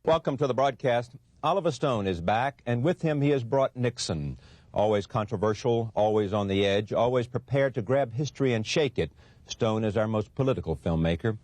Welcome to the broadcast. Oliver Stone is back, and with him he has brought Nixon. Always controversial, always on the edge, always prepared to grab history and shake it. Stone is our most political filmmaker.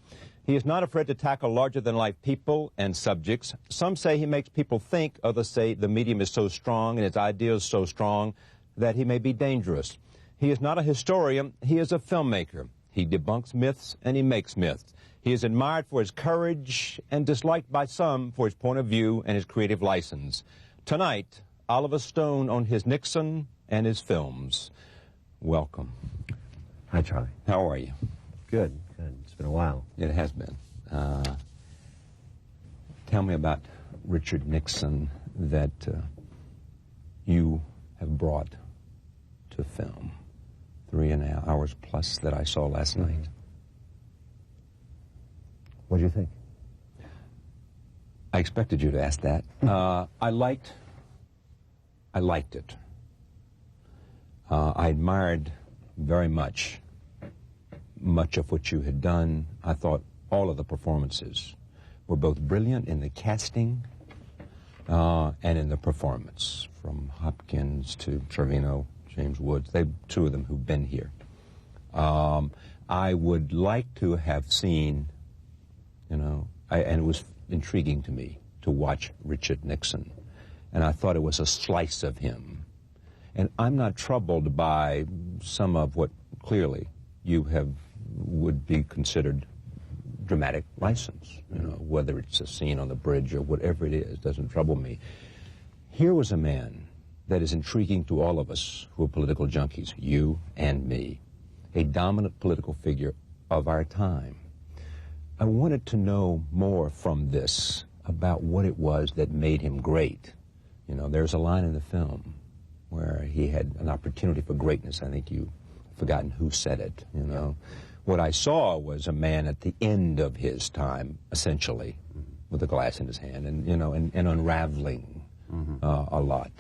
He is not afraid to tackle larger-than-life people and subjects. Some say he makes people think, others say the medium is so strong and its ideas so strong that he may be dangerous. He is not a historian, he is a filmmaker. He debunks myths and he makes myths. He is admired for his courage and disliked by some for his point of view and his creative license. Tonight, Oliver Stone on his Nixon and his films. Welcome. Hi, Charlie. How are you? Good, good. It's been a while. It has been. Tell me about Richard Nixon that you have brought to film. 3.5 hours plus that I saw last night. What do you think? I expected you to ask that. I liked it. I admired very much of what you had done. I thought all of the performances were both brilliant in the casting and in the performance, from Hopkins to Trevino, James Woods. They two of them who've been here. I would like to have seen, and it was intriguing to me to watch Richard Nixon, and I thought it was a slice of him. And I'm not troubled by some of what clearly you would be considered dramatic license, whether it's a scene on the bridge or whatever it is, doesn't trouble me. Here was a man that is intriguing to all of us who are political junkies, you and me, a dominant political figure of our time. I wanted to know more from this about what it was that made him great. There's a line in the film where he had an opportunity for greatness. I think you've forgotten who said it, What I saw was a man at the end of his time, essentially, with a glass in his hand and unraveling a lot.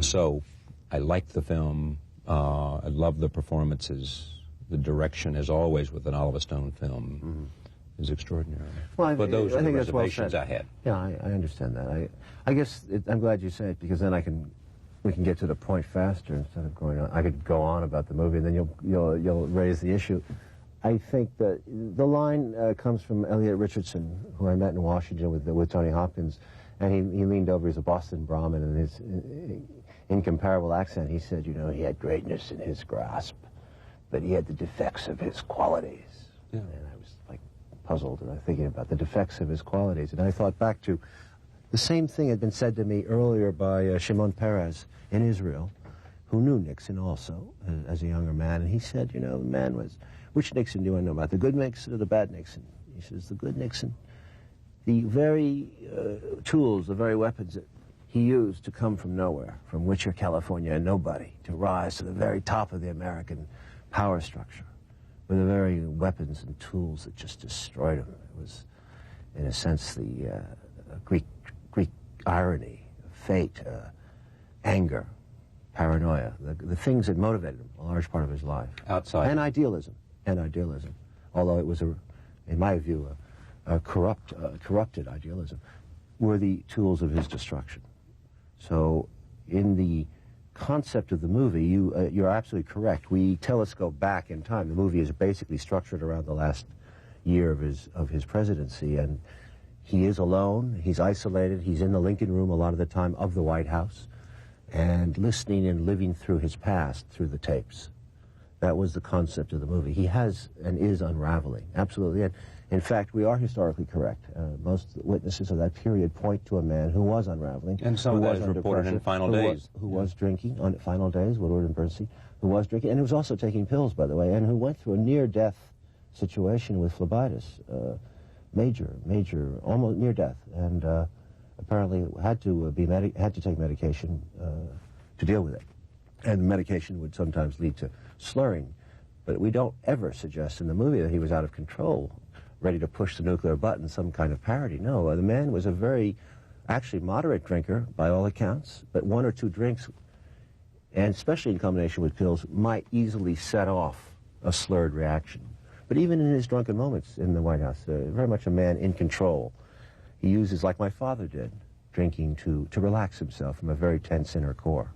So I liked the film. I loved the performances. The direction, as always with an Oliver Stone film, is extraordinary. Well, but those are the that's well reservations said. I had. Yeah, I understand that. I guess I'm glad you say it, because then we can get to the point faster instead of going on. I could go on about the movie, and then you'll raise the issue. I think that the line comes from Elliot Richardson, who I met in Washington with Tony Hopkins, and he leaned over. He's a Boston Brahmin, and his incomparable accent, he said, he had greatness in his grasp, but he had the defects of his qualities. Yeah. And I was like puzzled, and I'm thinking about the defects of his qualities, and I thought back to the same thing had been said to me earlier by Shimon Peres in Israel, who knew Nixon also as a younger man, and he said, the man was, which Nixon do you want to know about, the good Nixon or the bad Nixon? He says, the good Nixon. The very tools, the very weapons that he used to come from nowhere, from Wichita, California, and nobody, to rise to the very top of the American power structure, were the very weapons and tools that just destroyed him. It was, in a sense, the Greek irony, fate, anger, paranoia, the things that motivated him a large part of his life. Outside. And idealism. Although it was, in my view, a corrupted idealism, were the tools of his destruction. So in the concept of the movie, you're absolutely correct. We telescope back in time. The movie is basically structured around the last year of his presidency, and he is alone, he's isolated, he's in the Lincoln Room a lot of the time of the White House, and listening and living through his past, through the tapes. That was the concept of the movie. He has and is unraveling, absolutely. And in fact, we are historically correct. Most witnesses of that period point to a man who was unraveling. And some of that is reported in Final Days. Who was drinking on Final Days, Woodward and Bernstein, who was drinking, and who was also taking pills, by the way, and who went through a near-death situation with phlebitis. Major, almost near death, and apparently had to take medication to deal with it. And the medication would sometimes lead to slurring. But we don't ever suggest in the movie that he was out of control, ready to push the nuclear button, some kind of parody. No, the man was a very, actually moderate drinker, by all accounts, but 1 or 2 drinks, and especially in combination with pills, might easily set off a slurred reaction. But even in his drunken moments in the White House, very much a man in control. He uses, like my father did, drinking to relax himself from a very tense inner core.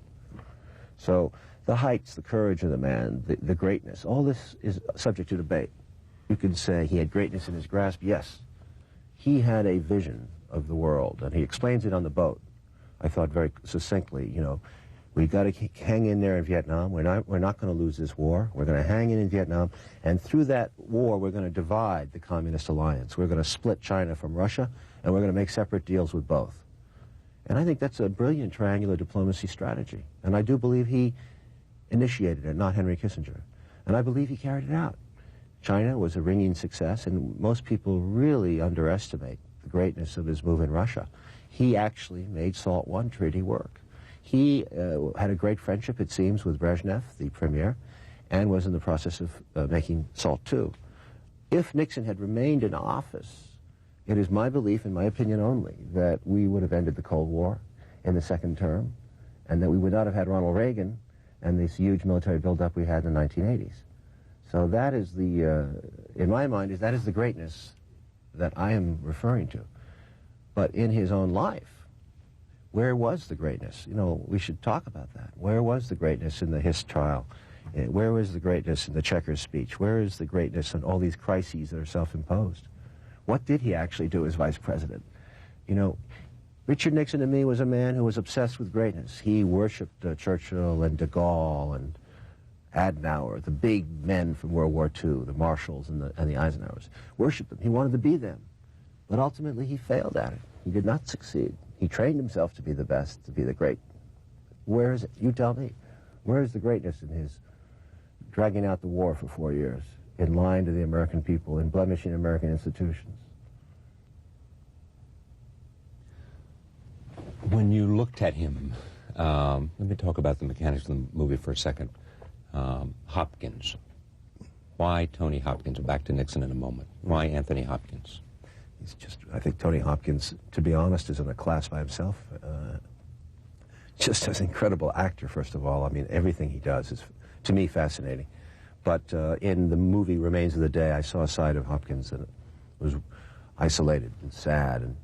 So the heights, the courage of the man, the greatness, all this is subject to debate. You could say he had greatness in his grasp. Yes, he had a vision of the world, and he explains it on the boat. I thought very succinctly, you know, we've got to hang in there in Vietnam. We're not going to lose this war. We're going to hang in Vietnam, and through that war, we're going to divide the Communist alliance. We're going to split China from Russia, and we're going to make separate deals with both. And I think that's a brilliant triangular diplomacy strategy. And I do believe he initiated it, not Henry Kissinger. And I believe he carried it out. China was a ringing success, and most people really underestimate the greatness of his move in Russia. He actually made SALT I treaty work. He had a great friendship, it seems, with Brezhnev, the premier, and was in the process of making SALT II. If Nixon had remained in office, it is my belief, in my opinion only, that we would have ended the Cold War in the second term, and that we would not have had Ronald Reagan and this huge military buildup we had in the 1980s. So that is the, in my mind, that is the greatness that I am referring to. But in his own life, where was the greatness? You know, we should talk about that. Where was the greatness in the Hiss trial? Where was the greatness in the Chequers speech? Where is the greatness in all these crises that are self-imposed? What did he actually do as vice president? You know, Richard Nixon to me was a man who was obsessed with greatness. He worshipped Churchill and de Gaulle and Adenauer, the big men from World War II, the Marshalls and the Eisenhowers. Worshipped them. He wanted to be them. But ultimately he failed at it. He did not succeed. He trained himself to be the best, to be the great. Where is it? You tell me. Where is the greatness in his dragging out the war for 4 years, in lying to the American people, in blemishing American institutions? When you looked at him, let me talk about the mechanics of the movie for a second. Hopkins. Why Tony Hopkins? Back to Nixon in a moment. Why Anthony Hopkins? He's just, I think Tony Hopkins, to be honest, is in a class by himself. Just as an incredible actor, first of all. I mean, everything he does is, to me, fascinating. But in the movie Remains of the Day, I saw a side of Hopkins that was isolated and sad, and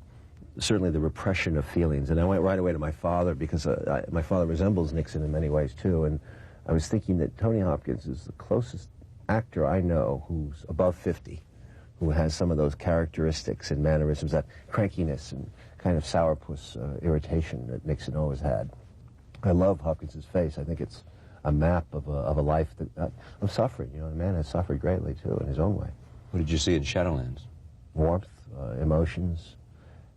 certainly the repression of feelings. And I went right away to my father, because my father resembles Nixon in many ways, too. And I was thinking that Tony Hopkins is the closest actor I know who's above 50, who has some of those characteristics and mannerisms, that crankiness and kind of sourpuss irritation that Nixon always had. I love Hopkins's face. I think it's a map of a life that, of suffering. You know, the man has suffered greatly, too, in his own way. What did you see in Shadowlands? Warmth, emotions.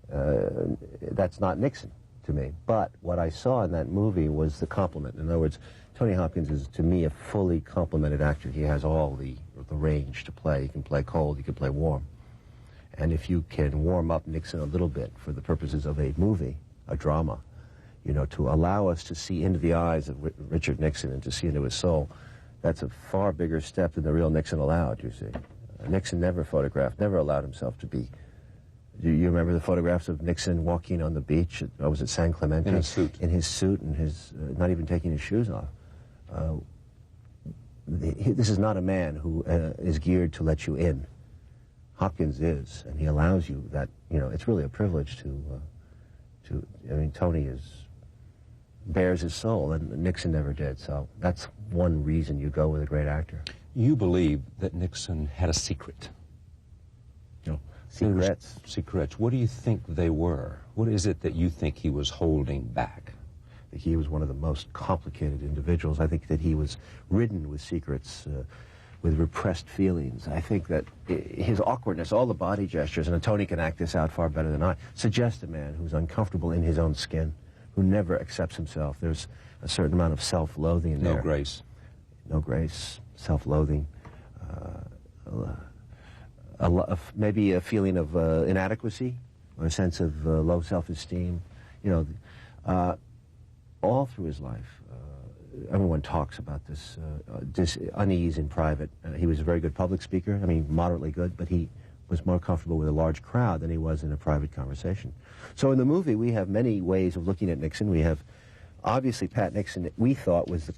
That's not Nixon to me. But what I saw in that movie was the complement. In other words, Tony Hopkins is, to me, a fully complemented actor. He has all the range to play. He can play cold, he can play warm. And if you can warm up Nixon a little bit for the purposes of a movie, a drama, you know, to allow us to see into the eyes of Richard Nixon and to see into his soul, that's a far bigger step than the real Nixon allowed, you see. Nixon never photographed, never allowed himself to be. Do you remember the photographs of Nixon walking on the beach at, was it San Clemente? In a suit. In his suit and his, not even taking his shoes off. This is not a man who is geared to let you in. Hopkins is, and he allows you that, you know, it's really a privilege to I mean, Tony bears his soul, and Nixon never did, so that's one reason you go with a great actor. You believe that Nixon had a secret. No. Secrets. Secrets. What do you think they were? What is it that you think he was holding back? I think he was one of the most complicated individuals. I think that he was ridden with secrets, with repressed feelings. I think that his awkwardness, all the body gestures, and Tony can act this out far better than I, suggest a man who's uncomfortable in his own skin, who never accepts himself. There's a certain amount of self-loathing in there. No grace. No grace, self-loathing, maybe a feeling of inadequacy, or a sense of low self-esteem. You know, all through his life, everyone talks about this unease in private. He was a very good public speaker, I mean, moderately good, but he was more comfortable with a large crowd than he was in a private conversation. So in the movie, we have many ways of looking at Nixon. We have, obviously, Pat Nixon, we thought was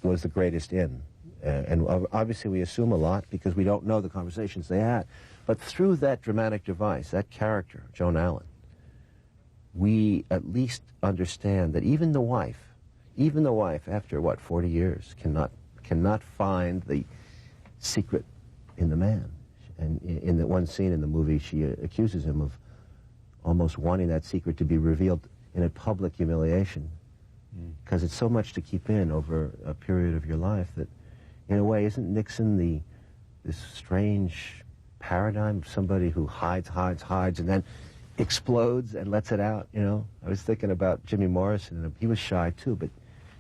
the greatest in. And obviously we assume a lot because we don't know the conversations they had. But through that dramatic device, that character, Joan Allen, we at least understand that even the wife, after, what, 40 years, cannot find the secret in the man. And in the one scene in the movie, she accuses him of almost wanting that secret to be revealed in a public humiliation, because it's so much to keep in over a period of your life that, in a way, isn't Nixon this strange paradigm of somebody who hides, and then explodes and lets it out, you know? I was thinking about Jimmy Morrison, and he was shy too, but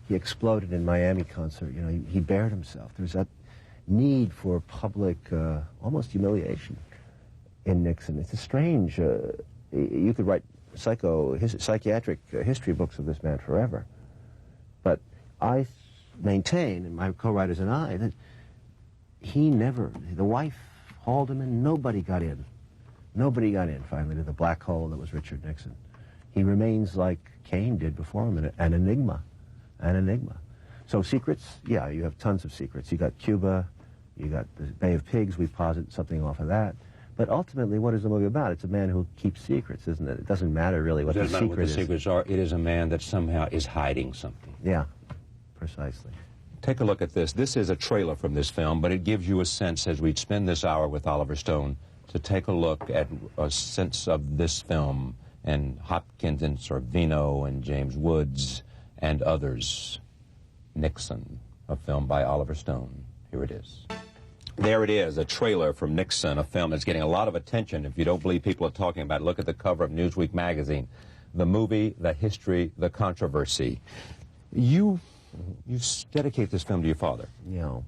he exploded in Miami concert, you know, he bared himself. There's that need for public, almost humiliation in Nixon. It's a strange, you could write psychiatric history books of this man forever. But I maintain, and my co-writers and I, that he never, the wife hauled him in, nobody got in. Nobody got in, finally, to the black hole that was Richard Nixon. He remains like Cain did before him, an enigma. So secrets, yeah, you have tons of secrets. You got Cuba, you got the Bay of Pigs, we posit something off of that. But ultimately, what is the movie about? It's a man who keeps secrets, isn't it? It doesn't matter really what the secret is. It doesn't matter what the secrets are. It is a man that somehow is hiding something. Yeah, precisely. Take a look at this. This is a trailer from this film, but it gives you a sense, as we spend this hour with Oliver Stone, to take a look at a sense of this film and Hopkins and Sorvino and James Woods and others. Nixon, a film by Oliver Stone. Here it is. There it is, a trailer from Nixon, a film that's getting a lot of attention. If you don't believe people are talking about it, look at the cover of Newsweek magazine. The movie, the history, the controversy. You dedicate this film to your father. Yeah.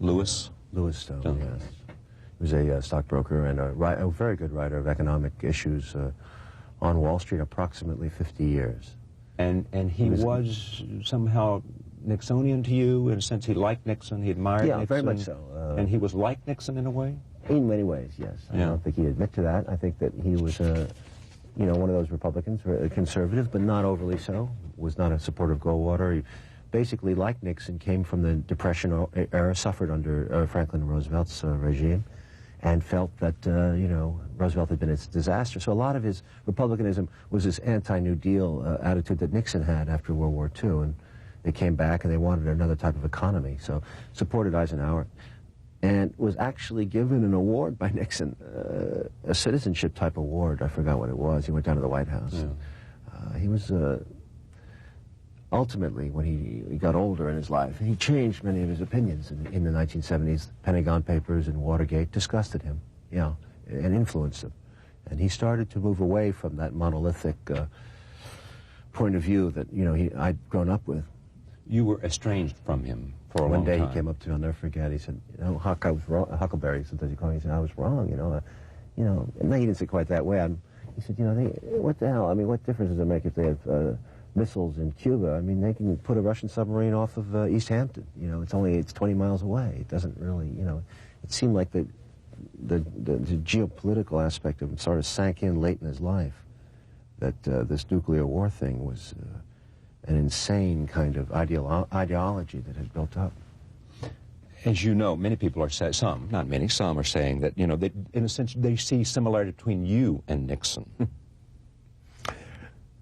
Louis? Louis Stone, yes. He was a stockbroker and a very good writer of economic issues on Wall Street, approximately 50 years. And he was somehow Nixonian to you, in a sense he liked Nixon, he admired Nixon? Yeah, very much so. And he was like Nixon in a way? In many ways, yes. I don't think he'd admit to that. I think that he was, you know, one of those Republicans, conservative, but not overly so. Was not a supporter of Goldwater. He basically, like Nixon, came from the Depression era, suffered under Franklin Roosevelt's regime, and felt that, you know, Roosevelt had been its disaster. So a lot of his republicanism was this anti-New Deal attitude that Nixon had after World War II, and they came back and they wanted another type of economy, so supported Eisenhower, and was actually given an award by Nixon, a citizenship type award. I forgot what it was. He went down to the White House. Yeah. He was, ultimately, when he got older in his life, he changed many of his opinions in the 1970s. Pentagon Papers and Watergate disgusted him, yeah, and influenced him. And he started to move away from that monolithic point of view that, you know, I'd grown up with. You were estranged from him for a long time. One day he came up to me, I'll never forget, he said, you know, Huck, I was wrong. Huckleberry, sometimes he called me, he said, I was wrong, you know. And he didn't say quite that way. He said, you know, what the hell? I mean, what difference does it make if they have missiles in Cuba? I mean, they can put a Russian submarine off of East Hampton. You know, it's 20 miles away. It doesn't really, you know, it seemed like the geopolitical aspect of it sort of sank in late in his life, that this nuclear war thing was an insane kind of ideology that had built up. As you know, many people are saying, some, not many, some are saying that, you know, that in a sense they see similarity between you and Nixon.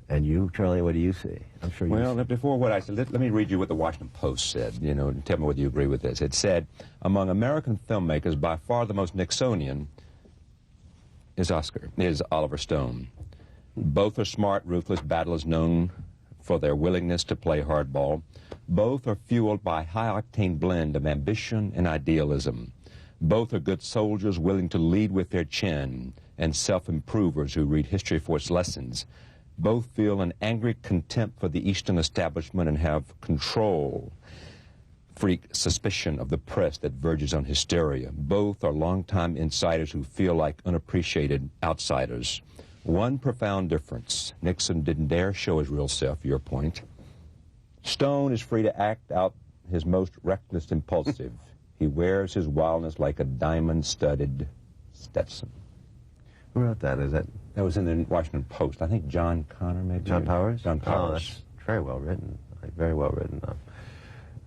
And you, Charlie, what do you see? I'm sure you see. Well, before what I said, let me read you what the Washington Post said, you know, and tell me whether you agree with this. It said, among American filmmakers, by far the most Nixonian is Oliver Stone. Both are smart, ruthless battlers known for their willingness to play hardball. Both are fueled by a high-octane blend of ambition and idealism. Both are good soldiers willing to lead with their chin and self-improvers who read history for its lessons. Both feel an angry contempt for the Eastern establishment and have control, freak suspicion of the press that verges on hysteria. Both are longtime insiders who feel like unappreciated outsiders. One profound difference. Nixon didn't dare show his real self, your point. Stone is free to act out his most reckless impulsive. He wears his wildness like a diamond-studded Stetson. Who wrote that? Is that? That was in the Washington Post. I think John Connor, maybe. John Powers? John Powers. Oh, that's very well written. Like, very well written.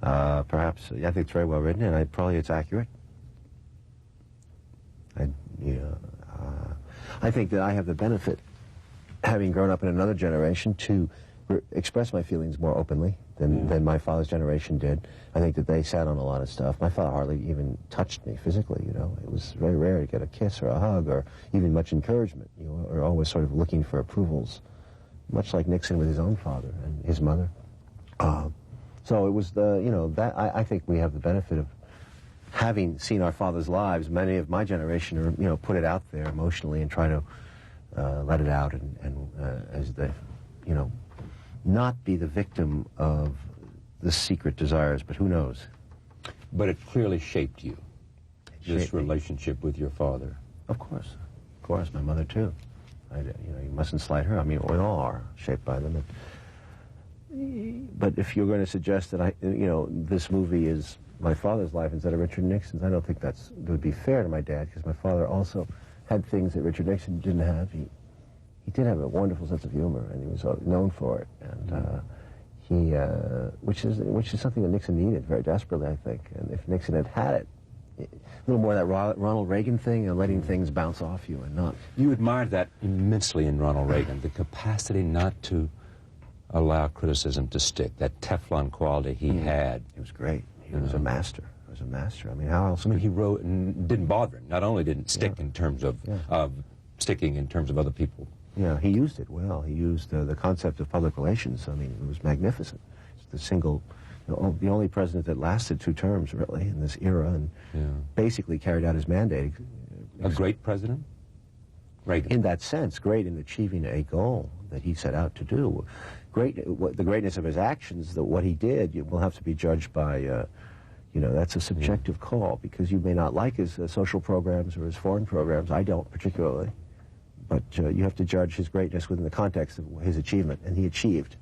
Perhaps, yeah, I think it's very well written, and probably it's accurate. I think that I have the benefit having grown up in another generation, to express my feelings more openly than my father's generation did. I think that they sat on a lot of stuff. My father hardly even touched me physically, you know. It was very rare to get a kiss or a hug or even much encouragement. You know, or always sort of looking for approvals, much like Nixon with his own father and his mother. So it was the, you know, that I think we have the benefit of having seen our fathers' lives. Many of my generation are, you know, put it out there emotionally and try to let it out and as they, you know, not be the victim of the secret desires, but who knows? But it clearly shaped you, this relationship with your father. Of course, my mother too. You know, you mustn't slight her. I mean, we all are shaped by them. But if you're going to suggest that you know, this movie is my father's life instead of Richard Nixon's, I don't think that would be fair to my dad, because my father also had things that Richard Nixon didn't have. He did have a wonderful sense of humor, and he was known for it. And which is something that Nixon needed very desperately, I think. And if Nixon had had it, a little more of that Ronald Reagan thing, and letting things bounce off you and not. You admired that immensely in Ronald Reagan, the capacity not to allow criticism to stick, that Teflon quality he had. He was great. He was a master. He was a master. I mean, how else? I mean, he wrote and didn't bother him. Not only didn't stick in terms of sticking in terms of other people. Yeah, he used it well. He used the concept of public relations. I mean, it was magnificent. It's the single, you know, the only president that lasted 2 terms, really, in this era, and basically carried out his mandate. A great president? Reagan. In that sense, great in achieving a goal that he set out to do. Great, the greatness of his actions, what he did, will have to be judged by, you know, that's a subjective call, because you may not like his social programs or his foreign programs. I don't particularly. But you have to judge his greatness within the context of his achievement, and he achieved.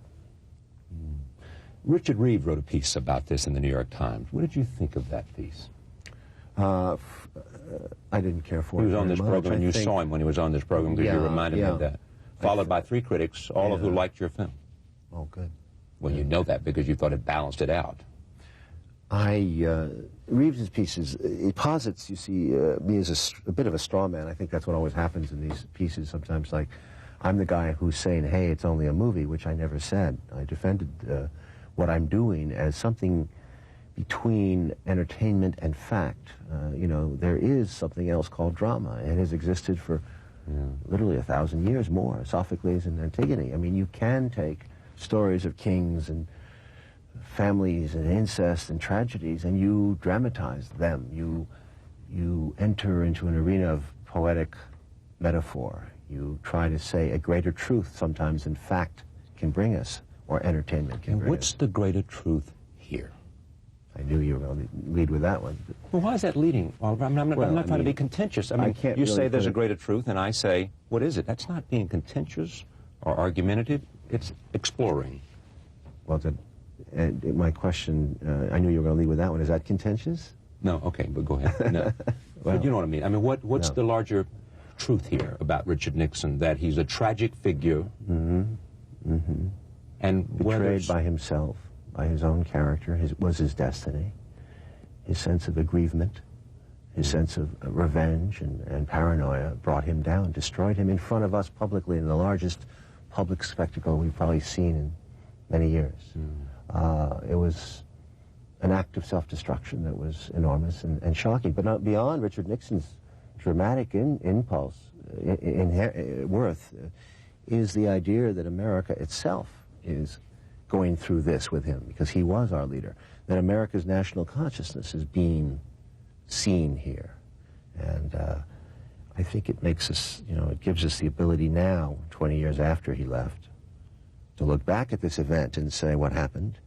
Richard Reeve wrote a piece about this in the New York Times. What did you think of that piece? I didn't care for it. He was on this program, and you saw him when he was on this program, because you reminded me of that. Followed by 3 critics, all of who liked your film. Oh, good. Well, you know that because you thought it balanced it out. Reeves' pieces, it posits, you see, me as a bit of a straw man. I think that's what always happens in these pieces sometimes. Like, I'm the guy who's saying, hey, it's only a movie, which I never said. I defended what I'm doing as something between entertainment and fact. You know, there is something else called drama. It has existed for literally 1,000 years more, Sophocles and Antigone. I mean, you can take stories of kings and families and incest and tragedies, and you dramatize them. You enter into an arena of poetic metaphor. You try to say a greater truth sometimes than fact can bring us, or entertainment can bring us. What's the greater truth here? I knew you were going to lead with that one. Well, why is that leading, Oliver? I'm not trying to be contentious. I mean, you say there's a greater truth, and I say, what is it? That's not being contentious or argumentative. It's exploring. Well, my question, I knew you were going to lead with that one. Is that contentious? No, okay, but go ahead. No. Well, but you know what I mean. I mean, what's the larger truth here about Richard Nixon? That he's a tragic figure. And betrayed by himself, by his own character, was his destiny. His sense of aggrievement, his sense of revenge and paranoia brought him down, destroyed him in front of us publicly in the largest public spectacle we've probably seen in many years. It was an act of self-destruction that was enormous and shocking, but not beyond Richard Nixon's dramatic impulse, worth, is the idea that America itself is going through this with him, because he was our leader, that America's national consciousness is being seen here. And I think it makes us, you know, it gives us the ability now, 20 years after he left, to look back at this event and say, what happened?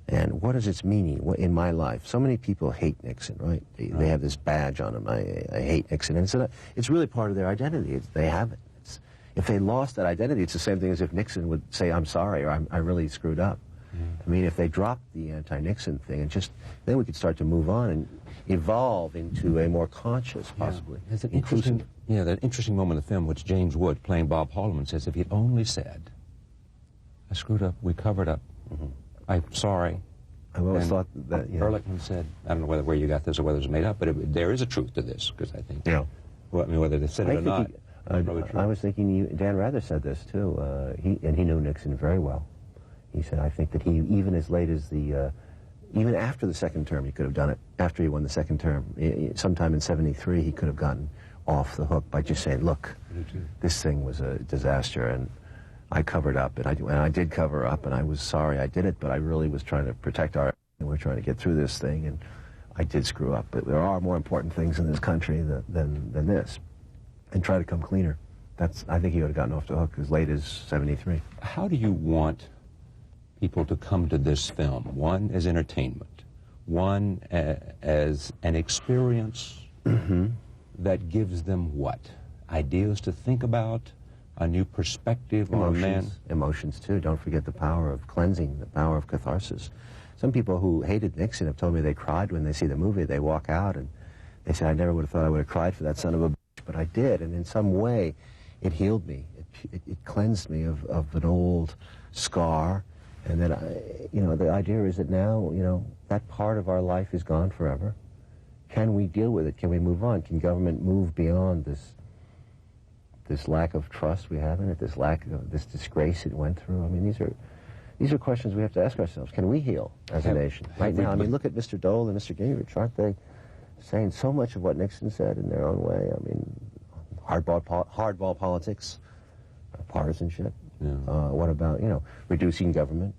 And what is its meaning in my life? So many people hate Nixon, right? They have this badge on them, I hate Nixon. And it's really part of their identity. They have it. If they lost that identity, it's the same thing as if Nixon would say, I'm sorry, or I really screwed up. I mean, if they dropped the anti-Nixon thing, and then we could start to move on and evolve into a more conscious, possibly, There's an interesting, that interesting moment in the film, which James Wood, playing Bob Haldeman, says, if he'd only said, I screwed up, we covered up, I'm sorry. I've always thought that, Ehrlichman said, I don't know where you got this or whether it was made up, but there is a truth to this, because I think, well, I mean, whether they said it or not. I was thinking, Dan Rather said this too, he knew Nixon very well. He said, I think that he, even as late as even after the second term, he could have done it. After he won the second term, sometime in '73, he could have gotten off the hook by just saying, look, this thing was a disaster, and I covered up, and I did cover up, and I was sorry I did it, but I really was trying to protect and we're trying to get through this thing, and I did screw up. But there are more important things in this country than this, and try to come cleaner. I think he would have gotten off the hook as late as '73. How do you want people to come to this film? One as entertainment, one as an experience that gives them what? Ideas to think about, a new perspective on a man? Emotions, too. Don't forget the power of cleansing, the power of catharsis. Some people who hated Nixon have told me they cried when they see the movie. They walk out and they say, I never would have thought I would have cried for that son of a bitch, but I did. And in some way, it healed me. It cleansed me of an old scar. And then, the idea is that now, that part of our life is gone forever. Can we deal with it? Can we move on? Can government move beyond this lack of trust we have in it, this disgrace it went through? I mean, these are questions we have to ask ourselves. Can we heal as a nation? Right now, I mean, look at Mr. Dole and Mr. Gingrich. Aren't they saying so much of what Nixon said in their own way? I mean, hardball politics, partisanship. Yeah. What about, reducing government,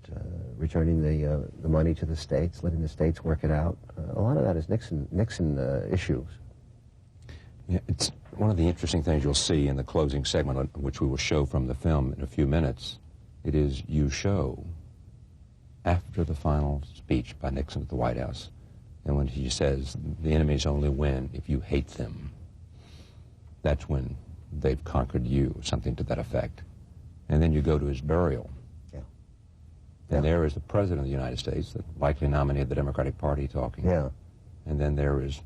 returning the money to the states, letting the states work it out? A lot of that is Nixon issues. Yeah, it's one of the interesting things you'll see in the closing segment, which we will show from the film in a few minutes. It is you show after the final speech by Nixon at the White House, and when he says, the enemies only win if you hate them. That's when they've conquered you, something to that effect. And then you go to his burial. Yeah. And there is the President of the United States, the likely nominee of the Democratic Party, talking. Yeah. And then there is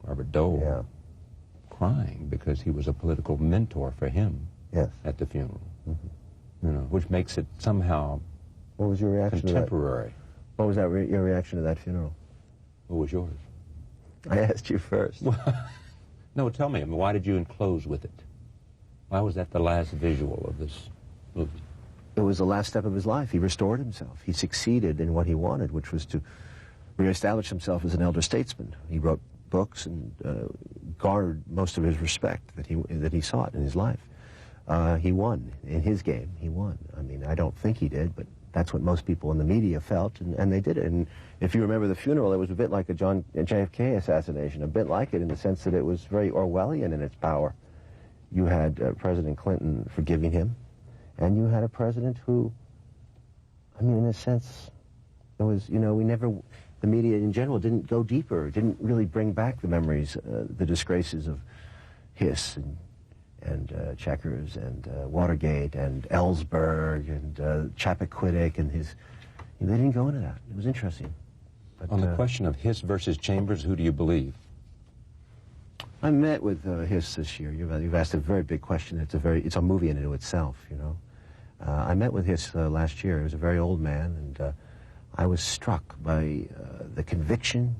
Robert Dole crying because he was a political mentor for him at the funeral. Which makes it somehow What was your reaction contemporary. To that? What was your reaction to that funeral? What was yours? I asked you first. No, tell me. I mean, why did you enclose with it? Why was that the last visual of this movie? It was the last step of his life. He restored himself. He succeeded in what he wanted, which was to reestablish himself as an elder statesman. He wrote books and garnered most of his respect that he sought in his life. He won in his game. He won. I mean, I don't think he did, but that's what most people in the media felt, and they did it. And if you remember the funeral, it was a bit like a JFK assassination, a bit like it in the sense that it was very Orwellian in its power. You had President Clinton forgiving him, and you had a president who, I mean, in a sense, it was, the media in general didn't go deeper, didn't really bring back the memories, the disgraces of Hiss and Checkers and Watergate and Ellsberg and Chappaquiddick and they didn't go into that. It was interesting. But, on the question of Hiss versus Chambers, who do you believe? I met with Hiss this year. You've asked a very big question. It's a movie in and of itself, I met with Hiss last year. He was a very old man, and I was struck by the conviction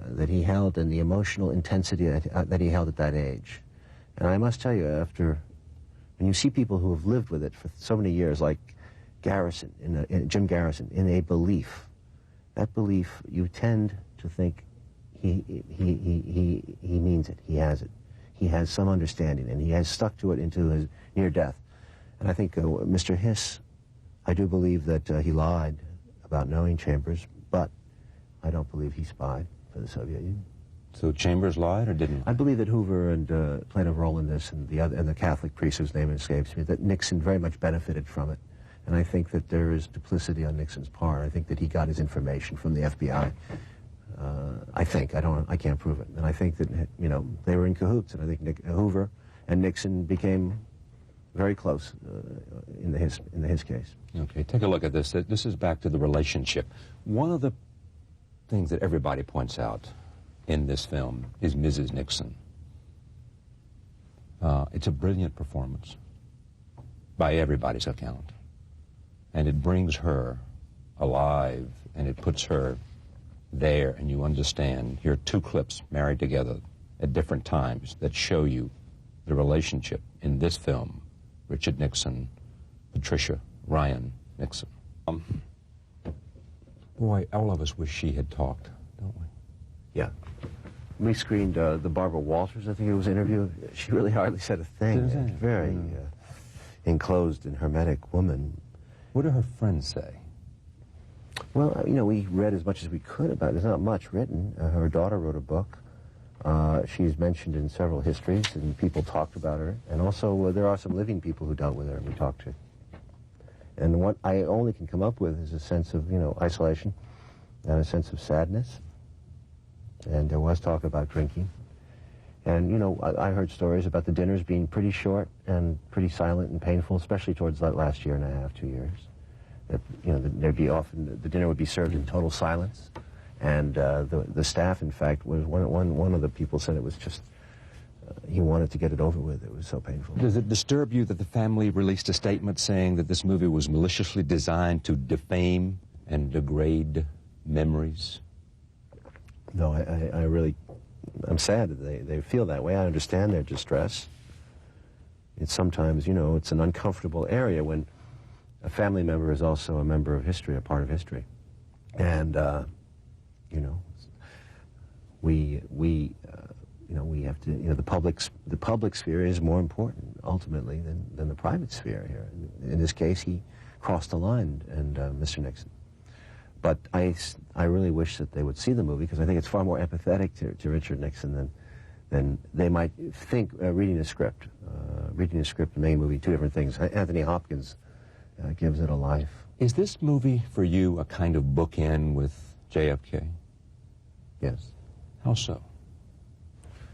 that he held and the emotional intensity that he held at that age. And I must tell you, when you see people who have lived with it for so many years, like Jim Garrison, in a belief, that belief, you tend to think he means it, he has it. He has some understanding, and he has stuck to it into his near death. And I think Mr. Hiss, I do believe that he lied about knowing Chambers, but I don't believe he spied for the Soviet Union. So Chambers lied or didn't? I believe that Hoover played a role in this, and the Catholic priest whose name escapes me, that Nixon very much benefited from it. And I think that there is duplicity on Nixon's part. I think that he got his information from the FBI. I can't prove it. And I think that, they were in cahoots, and I think Hoover and Nixon became very close in the Hiss case. Okay, take a look at this. This is back to the relationship. One of the things that everybody points out in this film is Mrs. Nixon. It's a brilliant performance by everybody's account. And it brings her alive, and it puts her there, and you understand. Here are two clips married together at different times that show you the relationship in this film, Richard Nixon, Patricia, Ryan Nixon. Boy, all of us wish she had talked, don't we? Yeah. We screened the Barbara Walters, I think it was, interview. She really hardly said a thing. Very enclosed and hermetic woman. What do her friends say? Well, you know, we read as much as we could about it. There's not much written. Her daughter wrote a book. She's mentioned in several histories, and people talked about her. And also, there are some living people who dealt with her and we talked to. And what I only can come up with is a sense of, you know, isolation and a sense of sadness. And there was talk about drinking. And, you know, I heard stories about the dinners being pretty short and pretty silent and painful, especially towards that last year and a half, 2 years. That, you know, there'd be often, the dinner would be served in total silence. And the staff, in fact, was one of the people said it was just, he wanted to get it over with. It was so painful. Does it disturb you that the family released a statement saying that this movie was maliciously designed to defame and degrade memories? No, I really, I'm sad that they feel that way. I understand their distress. It's sometimes, you know, it's an uncomfortable area when a family member is also a member of history, a part of history. And, you know, we have to, you know, the public sphere is more important, ultimately, than the private sphere here. In this case, he crossed the line, and Mr. Nixon. But I really wish that they would see the movie, because I think it's far more empathetic to Richard Nixon than they might think reading a script. Reading a script and making a movie, two different things. Anthony Hopkins gives it a life. Is this movie, for you, a kind of bookend with JFK? Yes. How so?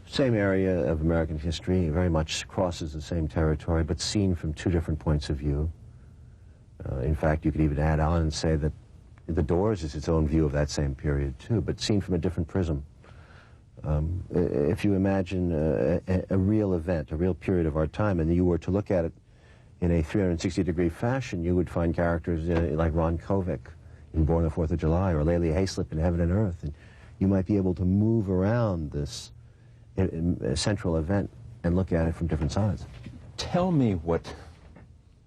Same area of American history, very much crosses the same territory, but seen from two different points of view. In fact, you could even add on and say that The Doors is its own view of that same period, too, but seen from a different prism. If you imagine a real event, a real period of our time, and you were to look at it in a 360-degree fashion, you would find characters like Ron Kovic in Born on the 4th of July, or Layli Haislip in Heaven and Earth. And you might be able to move around this central event and look at it from different sides. Tell me what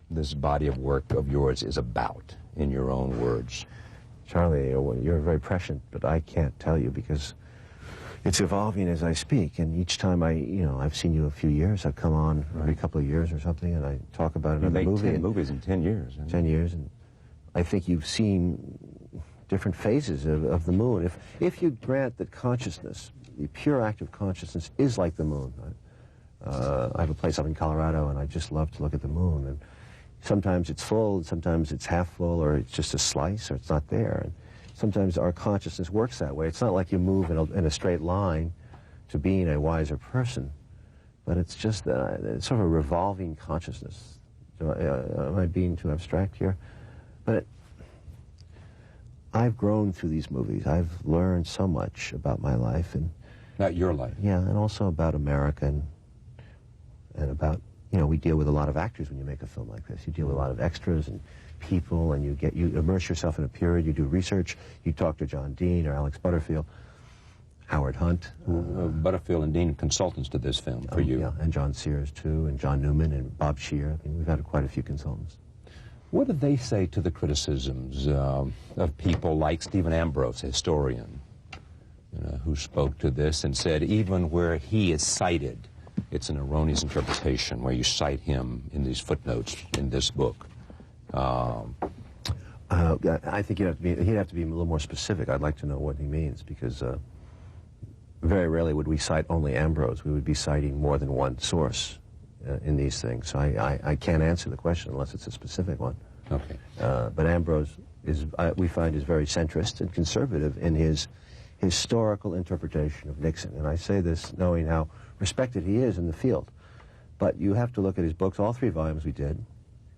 this body of work of yours is about, in your own words. Charlie, you're very prescient, but I can't tell you because it's evolving as I speak. And each time I've seen you a few years, I've come on every couple of years or something, and I talk about another movie. 10 movies in 10 years. 10 years, and I think you've seen different phases of the moon. If you grant that consciousness, the pure act of consciousness, is like the moon. I have a place up in Colorado, and I just love to look at the moon. And sometimes it's full, sometimes it's half full, or it's just a slice, or it's not there. And sometimes our consciousness works that way. It's not like you move in a straight line to being a wiser person, but it's just it's sort of a revolving consciousness. Am I being too abstract here? But I've grown through these movies. I've learned so much about my life. And about your life? Yeah, and also about America and about, you know, we deal with a lot of actors when you make a film like this. You deal with a lot of extras and people, and you immerse yourself in a period, you do research, you talk to John Dean or Alex Butterfield, Howard Hunt. Butterfield and Dean consultants to this film for you. Yeah, and John Sears too, and John Newman and Bob Scheer. I mean, we've had quite a few consultants. What did they say to the criticisms of people like Stephen Ambrose, a historian, who spoke to this and said even where he is cited, it's an erroneous interpretation where you cite him in these footnotes in this book? I think he'd have to be a little more specific. I'd like to know what he means, because very rarely would we cite only Ambrose. We would be citing more than one source in these things. So I can't answer the question unless it's a specific one. Okay. But Ambrose we find is very centrist and conservative in his historical interpretation of Nixon. And I say this knowing how respected he is in the field. But you have to look at his books, all 3 volumes we did,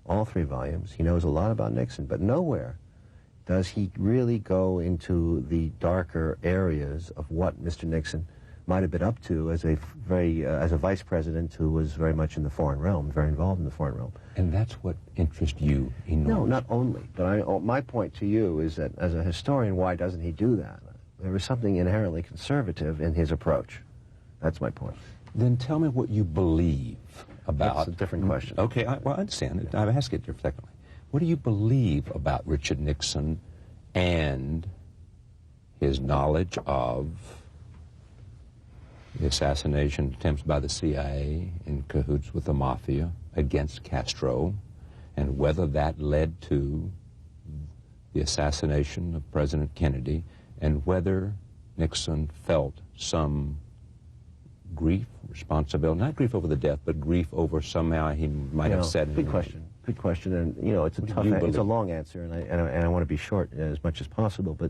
all 3 volumes. He knows a lot about Nixon, but nowhere does he really go into the darker areas of what Mr. Nixon might have been up to as a vice president who was very much in the foreign realm, very involved in the foreign realm. And that's what interests you enormously? No, not only. But my point to you is that as a historian, why doesn't he do that? There was something inherently conservative in his approach. That's my point. Then tell me what you believe about... That's a different question. Okay, well, I understand. I've asked it technically. What do you believe about Richard Nixon and his knowledge of the assassination attempts by the CIA in cahoots with the mafia against Castro, and whether that led to the assassination of President Kennedy, and whether Nixon felt some grief, responsibility, not grief over the death, but grief over somehow he might have said... Good question. Good question, and you know, it's a tough, it's a long answer, and I want to be short as much as possible, but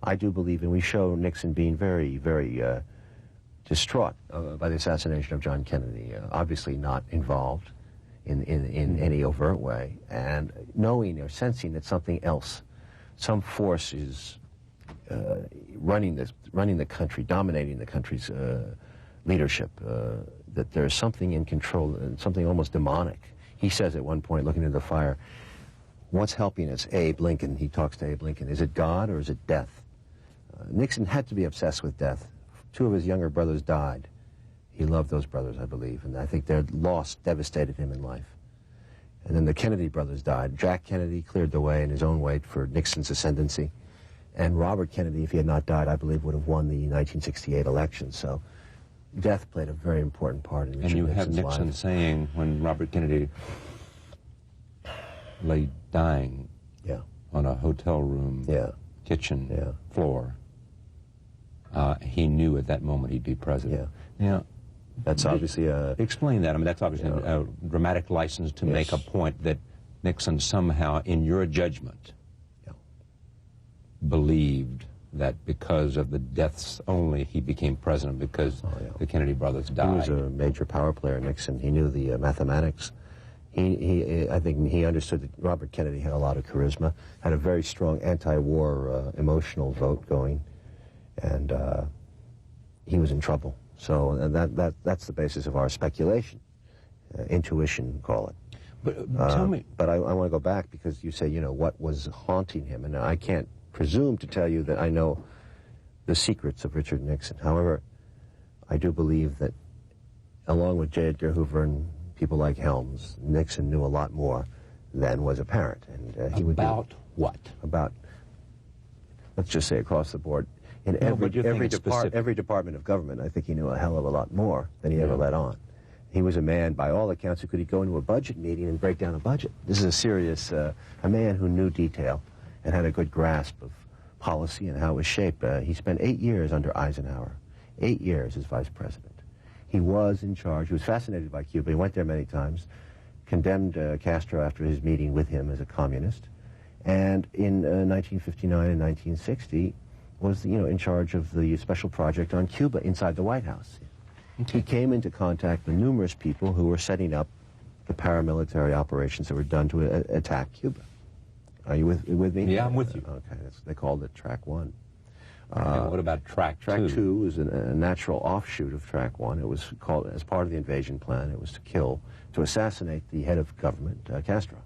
I do believe, and we show Nixon being very, very distraught by the assassination of John Kennedy, obviously not involved in any overt way, and knowing or sensing that something else, some force is running the country, dominating the country's leadership, that there's something in control, something almost demonic. He says at one point, looking into the fire, what's helping us? Abe Lincoln, he talks to Abe Lincoln. Is it God or is it death? Nixon had to be obsessed with death. Two of his younger brothers died. He loved those brothers, I believe, and I think their loss devastated him in life. And then the Kennedy brothers died. Jack Kennedy cleared the way in his own way for Nixon's ascendancy. And Robert Kennedy, if he had not died, I believe would have won the 1968 election. So death played a very important part in Richard Nixon's life. And you have Nixon saying, when Robert Kennedy lay dying on a hotel room kitchen floor, he knew at that moment he'd be president. Now, that's obviously a... Explain that. I mean, that's obviously a dramatic license to make a point that Nixon somehow, in your judgment, believed that because of the deaths only he became president, because the Kennedy brothers died. He was a major power player, Nixon. He knew the mathematics. I think he understood that Robert Kennedy had a lot of charisma, had a very strong anti-war emotional vote going, and he was in trouble. So that's the basis of our speculation, intuition, call it. But tell me... But I want to go back, because you say, you know, what was haunting him, and I can't presume to tell you that I know the secrets of Richard Nixon. However, I do believe that, along with J. Edgar Hoover and people like Helms, Nixon knew a lot more than was apparent. And he about what? About, let's just say across the board. In every department of government, I think he knew a hell of a lot more than he ever let on. He was a man, by all accounts, who could go into a budget meeting and break down a budget. This is a serious, a man who knew detail and had a good grasp of policy and how it was shaped. He spent 8 years under Eisenhower, 8 years as vice president. He was in charge. He was fascinated by Cuba. He went there many times, condemned Castro after his meeting with him as a communist, and in 1959 and 1960 was, you know, in charge of the special project on Cuba inside the White House. He came into contact with numerous people who were setting up the paramilitary operations that were done to attack Cuba. Are you with me? Yeah, I'm with you. Okay, they called it Track 1. And what about Track 2? Track 2 was a natural offshoot of Track 1. It was called, as part of the invasion plan, it was to assassinate the head of government, Castro.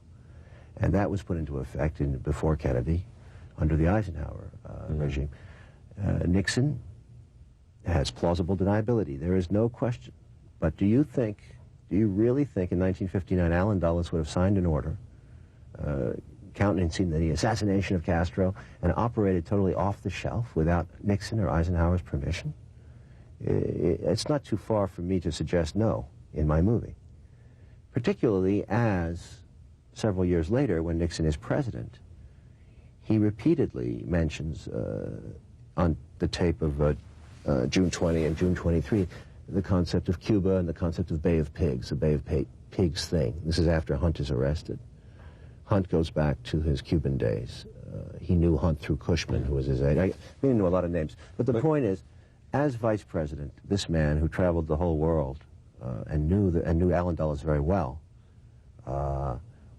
And that was put into effect before Kennedy, under the Eisenhower regime. Nixon has plausible deniability. There is no question. But do you really think in 1959 Allen Dulles would have signed an order countenancing the assassination of Castro and operated totally off the shelf without Nixon or Eisenhower's permission? It's not too far for me to suggest no in my movie. Particularly as, several years later, when Nixon is president, he repeatedly mentions on the tape of June 20 and June 23 the concept of Cuba and the concept of the Bay of Pigs, the Bay of Pigs thing. This is after Hunt is arrested. Hunt goes back to his Cuban days. He knew Hunt through Cushman, who was his aide. We didn't know a lot of names. But the point is, as vice president, this man who traveled the whole world and knew Allen Dulles very well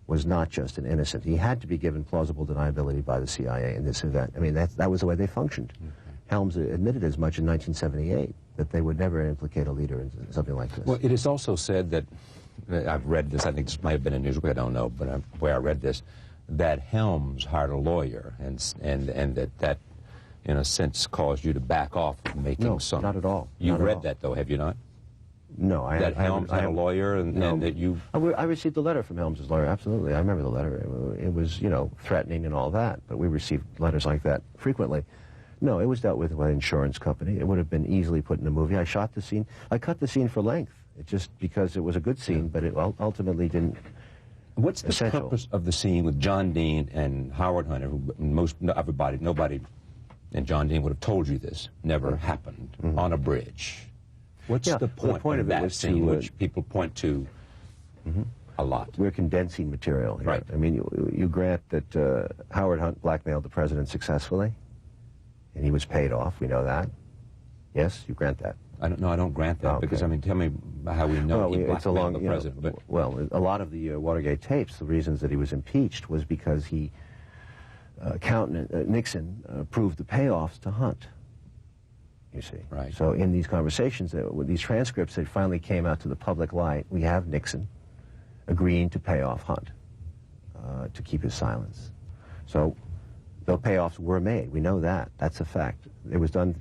was not just an innocent. He had to be given plausible deniability by the CIA in this event. I mean, that was the way they functioned. Helms admitted as much in 1978 that they would never implicate a leader in something like this. Well, it is also said that, I've read this, I think this might have been in Newsweek, I don't know, but where I read this, that Helms hired a lawyer and that in a sense caused you to back off from making some... No, not at all. You've read that, though, have you not? No, that Helms had a lawyer and that you... I received a letter from Helms' lawyer, absolutely. I remember the letter. It was, you know, threatening and all that, but we received letters like that frequently. No, it was dealt with by an insurance company. It would have been easily put in a movie. I shot the scene. I cut the scene for length. It just because it was a good scene, but it ultimately didn't... What's the purpose of the scene with John Dean and Howard Hunter, who nobody, and John Dean would have told you this, never happened, on a bridge? What's the point of that scene, which people point to a lot? We're condensing material here. Right. I mean, you grant that Howard Hunt blackmailed the president successfully, and he was paid off. We know that. Yes, you grant that. I don't grant that, because, I mean, tell me how we know he blackmailed the president. Well, a lot of the Watergate tapes, the reasons that he was impeached was because he, Nixon, proved the payoffs to Hunt. You see. Right. So in these conversations, with these transcripts that finally came out to the public light, we have Nixon agreeing to pay off Hunt to keep his silence. So the payoffs were made. We know that. That's a fact. It was done.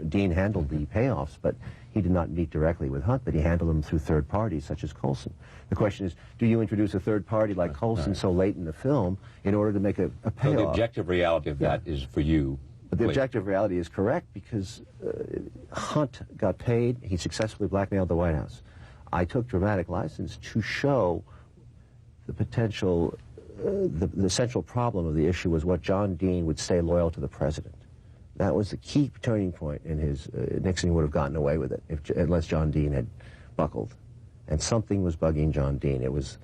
Dean handled the payoffs, but he did not meet directly with Hunt, but he handled them through third parties, such as Coulson. The question is, do you introduce a third party like Coulson so late in the film in order to make a payoff? So the objective reality of that is for you. But the objective reality is correct because Hunt got paid. He successfully blackmailed the White House. I took dramatic license to show the potential, the central problem of the issue was what John Dean would stay loyal to the president. That was the key turning point in his, Nixon would have gotten away with it unless John Dean had buckled. And something was bugging John Dean. It was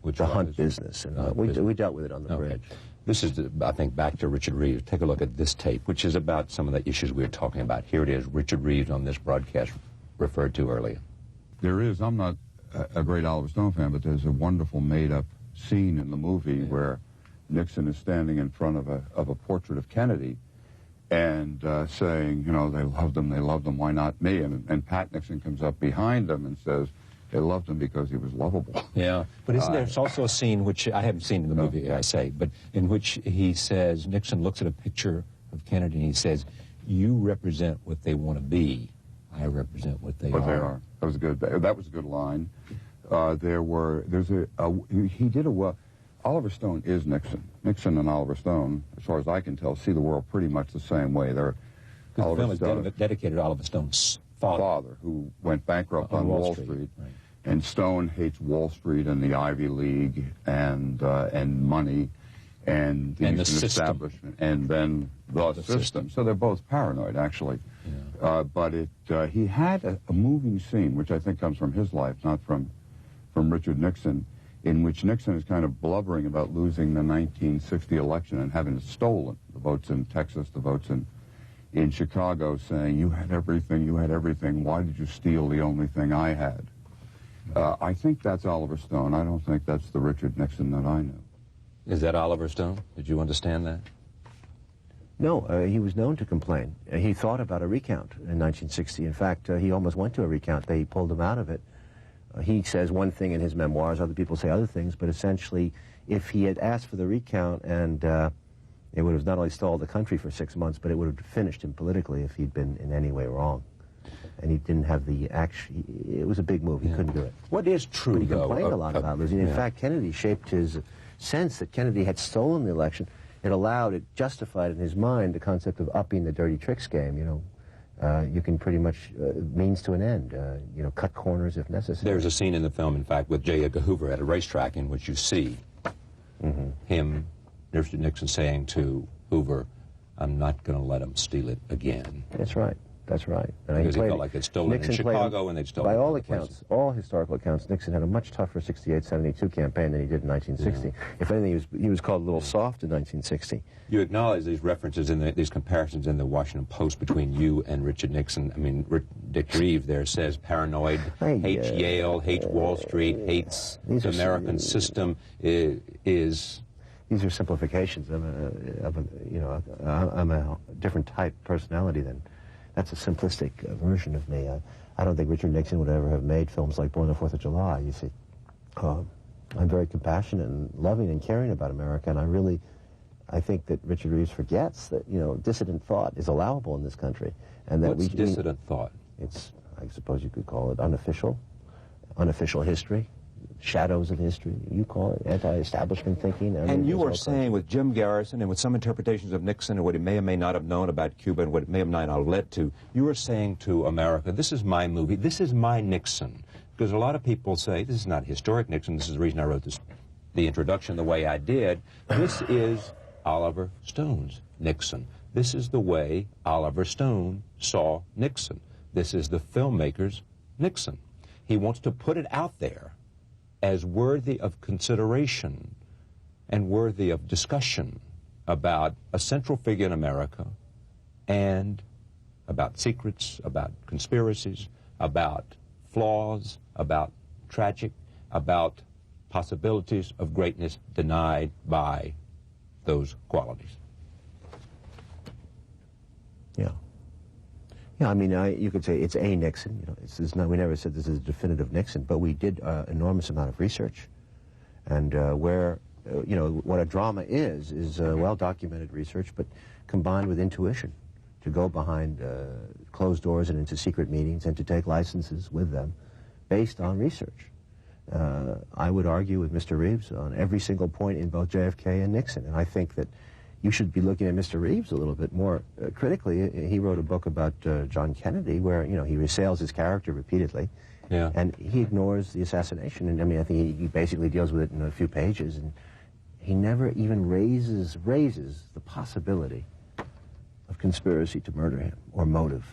the Hunt business. And we dealt with it on the bridge. This is, I think, back to Richard Reeves. Take a look at this tape, which is about some of the issues we were talking about. Here it is, Richard Reeves on this broadcast referred to earlier. There is, I'm not a great Oliver Stone fan, but there's a wonderful made-up scene in the movie where Nixon is standing in front of a portrait of Kennedy and saying, you know, they loved him, why not me? And Pat Nixon comes up behind him and says, they loved him because he was lovable. Yeah, but isn't there also a scene, which I haven't seen in the movie, I say, but in which he says, Nixon looks at a picture of Kennedy and he says, you represent what they want to be, I represent what they are. That was good. That was a good line. Oliver Stone is Nixon. Nixon and Oliver Stone, as far as I can tell, see the world pretty much the same way. The film is dedicated to Oliver Stone's father, who went bankrupt on Wall Street. Right. And Stone hates Wall Street and the Ivy League and money and the establishment and then the system. So they're both paranoid, actually. Yeah. But he had a moving scene, which I think comes from his life, not from Richard Nixon, in which Nixon is kind of blubbering about losing the 1960 election and having stolen the votes in Texas, the votes in Chicago, saying, you had everything, why did you steal the only thing I had? I think that's Oliver Stone. I don't think that's the Richard Nixon that I knew. Is that Oliver Stone? Did you understand that? No, he was known to complain. He thought about a recount in 1960. In fact, he almost went to a recount. They pulled him out of it. He says one thing in his memoirs, other people say other things, but essentially, if he had asked for the recount and it would have not only stalled the country for 6 months, but it would have finished him politically if he'd been in any way wrong. And he didn't have the action. It was a big move. He couldn't do it. What is true, but he complained a lot about losing. In fact, Kennedy shaped his sense that Kennedy had stolen the election. It justified in his mind the concept of upping the dirty tricks game, you know. You can pretty much, means to an end, you know, cut corners if necessary. There's a scene in the film, in fact, with J. Edgar Hoover at a racetrack in which you see him, Richard Nixon, saying to Hoover, I'm not going to let him steal it again. That's right. That's right. And because he felt like they'd stolen it in Chicago and they'd stolen it. By all accounts, all historical accounts, Nixon had a much tougher 68-72 campaign than he did in 1960. Yeah. If anything, he was called a little soft in 1960. You acknowledge these references in these comparisons in the Washington Post between you and Richard Nixon. I mean, Dick Reeves there says paranoid, hates Yale, hates Wall Street, hates the American system. These are simplifications. I'm a different type personality than. That's a simplistic version of me. I don't think Richard Nixon would ever have made films like Born on the 4th of July, you see. I'm very compassionate and loving and caring about America, and I think that Richard Reeves forgets that, you know, dissident thought is allowable in this country. And that What's dissident thought? It's, I suppose you could call it unofficial history, shadows of history, you call it anti-establishment thinking. And you were saying with Jim Garrison and with some interpretations of Nixon and what he may or may not have known about Cuba and what it may or may not have led to, you were saying to America, this is my movie, this is my Nixon. Because a lot of people say, this is not historic Nixon, this is the reason I wrote this, the introduction the way I did. This is Oliver Stone's Nixon. This is the way Oliver Stone saw Nixon. This is the filmmaker's Nixon. He wants to put it out there as worthy of consideration and worthy of discussion about a central figure in America and about secrets, about conspiracies, about flaws, about tragic, about possibilities of greatness denied by those qualities. Yeah. Yeah, I mean, you could say it's a Nixon. You know, it's not, we never said this is a definitive Nixon, but we did enormous amount of research. And you know, what a drama is well-documented research, but combined with intuition to go behind closed doors and into secret meetings and to take licenses with them based on research. I would argue with Mr. Reeves on every single point in both JFK and Nixon, and I think that you should be looking at Mr. Reeves a little bit more critically. He wrote a book about John Kennedy where, you know, he assails his character repeatedly, yeah, and he ignores the assassination. And I mean, I think he basically deals with it in a few pages, and he never even raises the possibility of conspiracy to murder him or motive.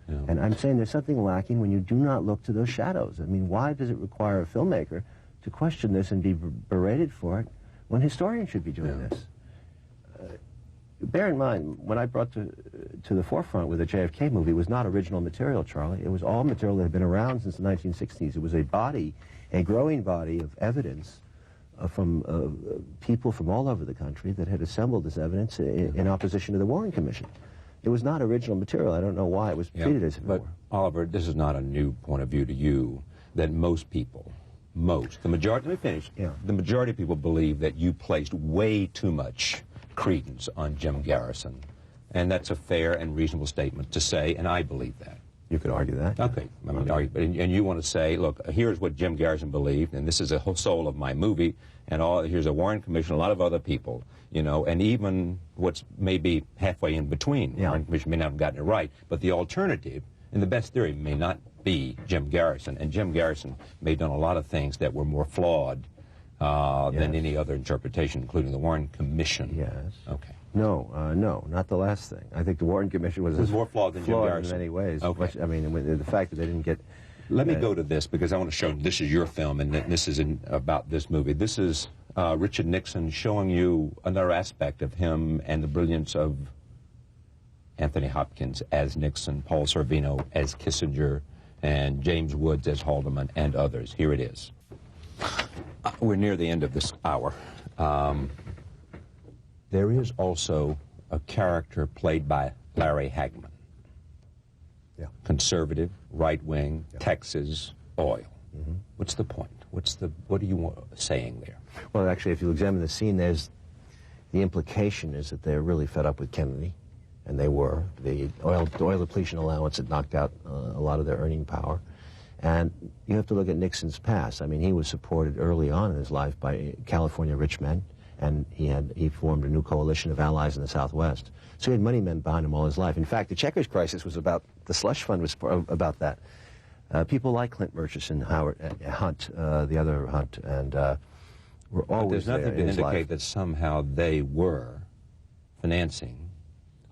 Yeah. And I'm saying there's something lacking when you do not look to those shadows. I mean, why does it require a filmmaker to question this and be berated for it when historians should be doing this? Bear in mind, when I brought to the forefront with the JFK movie, it was not original material, Charlie. It was all material that had been around since the 1960s. It was a growing body of evidence from people from all over the country that had assembled this evidence in opposition to the Warren Commission. It was not original material. I don't know why it was treated as if it were. But, Oliver, this is not a new point of view to you, that most people, the majority, let me finish, the majority of people believe that you placed way too much credence on Jim Garrison. And that's a fair and reasonable statement to say, and I believe that. You could argue that. Okay. I mean, and you want to say, look, here's what Jim Garrison believed, and this is the whole soul of my movie, and here's a Warren Commission, a lot of other people, you know, and even what's maybe halfway in between. Yeah. Warren Commission may not have gotten it right, but the alternative and the best theory may not be Jim Garrison, and Jim Garrison may have done a lot of things that were more flawed than any other interpretation, including the Warren Commission. Yes. Okay. No, no, not the last thing. I think the Warren Commission was more flawed than Jim Garrison in many ways. Okay. I mean, the fact that they didn't get... Let me go to this, because I want to show this is your film, and this is about this movie. This is Richard Nixon showing you another aspect of him and the brilliance of Anthony Hopkins as Nixon, Paul Sorvino as Kissinger, and James Woods as Haldeman, and others. Here it is. We're near the end of this hour. There is also a character played by Larry Hagman. Yeah. Conservative, right-wing, Texas, oil. Mm-hmm. What's the point? What are you saying there? Well, actually, if you examine the scene, the implication is that they're really fed up with Kennedy, and they were. The oil depletion allowance had knocked out a lot of their earning power. And you have to look at Nixon's past. I mean, he was supported early on in his life by California rich men, and he formed a new coalition of allies in the Southwest. So he had money men behind him all his life. In fact, the Checkers crisis was about, the slush fund was about that. People like Clint Murchison, Howard Hunt, the other Hunt, and were always there. There's nothing to indicate life. that somehow they were financing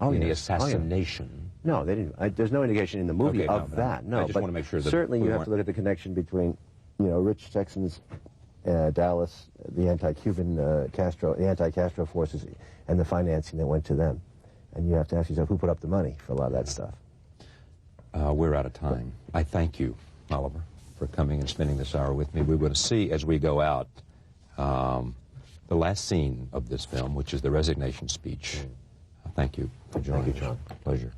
the assassination. Oh, yeah. No, they didn't. There's no indication in the movie of that. No, I just want to make sure that certainly you have to look at the connection between, you know, rich Texans, Dallas, the anti-Cuban Castro, the anti-Castro forces, and the financing that went to them. And you have to ask yourself, who put up the money for a lot of that stuff? We're out of time. I thank you, Oliver, for coming and spending this hour with me. We will see as we go out the last scene of this film, which is the resignation speech. Thank you for joining us. Thank you, John. Pleasure.